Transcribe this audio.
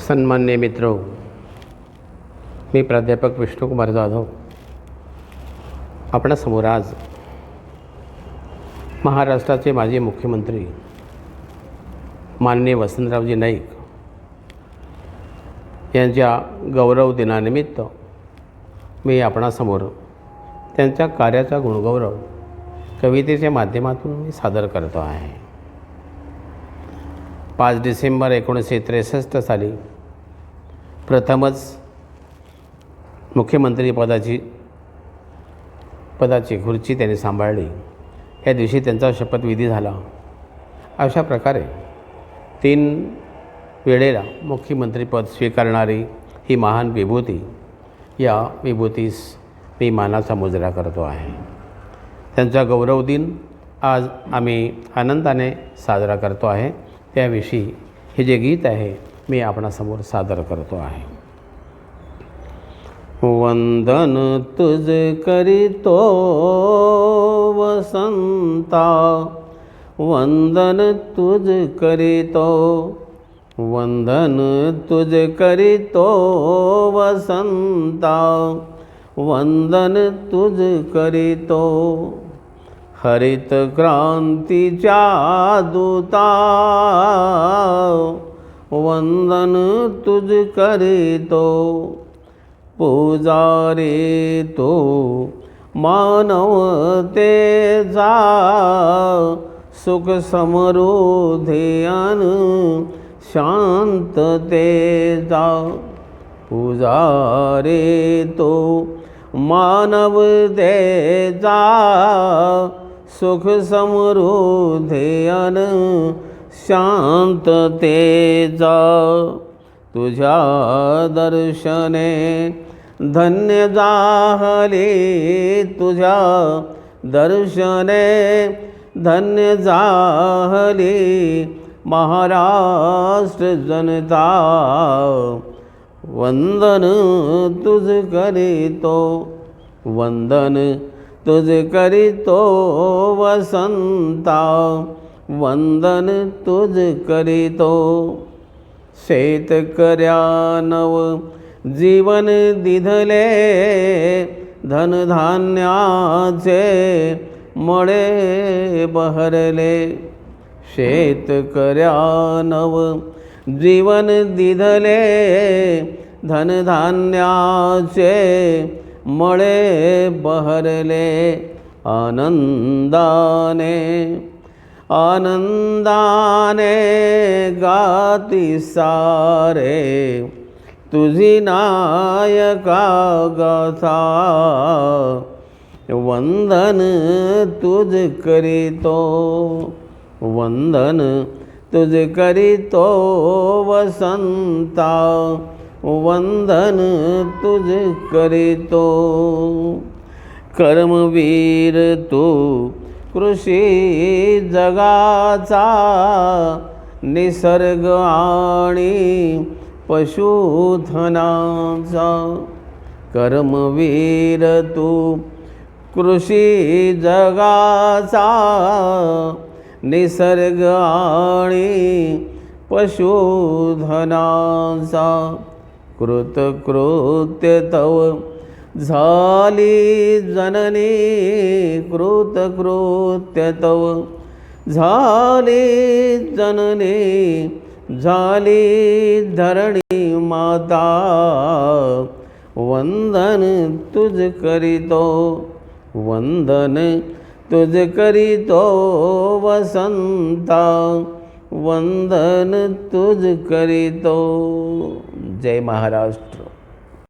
सन्मान्य मित्रों, मी प्राध्यापक विष्णुकुमार जाधव आपणासमोर आज महाराष्ट्राचे माजी मुख्यमंत्री माननीय वसंतरावजी नाईक यांच्या गौरव दिनानिमित्त मी आपणासमोर त्यांच्या कार्याचा गुणगौरव कवितेच्या माध्यमातून मी सादर करतो आहे. 5 डिसेंबर 1963 साली प्रथमच मुख्यमंत्री पदाची खुर्ची त्यांनी सांभाळली. या दिवशी त्यांचा शपथविधी झाला. अशा प्रकारे 3 वेळेला मुख्यमंत्रीपद स्वीकारणारी ही महान विभूती, या विभूतीस मी मानाचा मुजरा करतो आहे. त्यांचा गौरव दिन आज आम्ही आनंदाने साजरा करतो आहे. त्याविषयी हे जे गीत आहे मी आपणासमोर सादर करतो आहे. वंदन तुझ करीतो वसंता, वंदन तुझ करीतो, वंदन तुझ करीतो वसंता, वंदन तुझ करीतो. हरित क्रांतीच्या दूता, वंदन तुझ करीतो. पुजारी तो मानवतेचा, सुख समृद्धी अन शांततेचा. पुजारी तो मानवतेचा, सुख समृद्धी अन शांततेचा. तुझ्या दर्शने धन्य झाले, तुझ्या दर्शने धन्य झाले महाराष्ट्र जनता. वंदन तुझ करीतो, वंदन तुझ करीतो वसंता, वंदन तुझ करीतो. शेतकऱ्यानव जीवन दिधले, धनधान्याचे मळे बहरले. शेतकऱ्यानव जीवन दिधले, धनधान्याचे मळे बहरले. आनंदाने आनंदाने गाती सारे, तुझी नायका गाथा. वंदन तुझ करीतो, वंदन तुझ करीतो वसंता, वंदन तुझ करीतो. कर्मवीर तू कृषी जगाचा, निसर्ग आणि पशुधनाचा. कर्मवीर तू कृषी जगाचा, निसर्ग आणि पशुधनाचा. कृतकृत्य तव झाली जननी, कृतकृत्य तव झाली जननी. झाली धरणी माता, वंदन तुझ करीतो, वंदन तुझ करीतो वसंता, वंदन तुझ करीतो. जय महाराष्ट्र.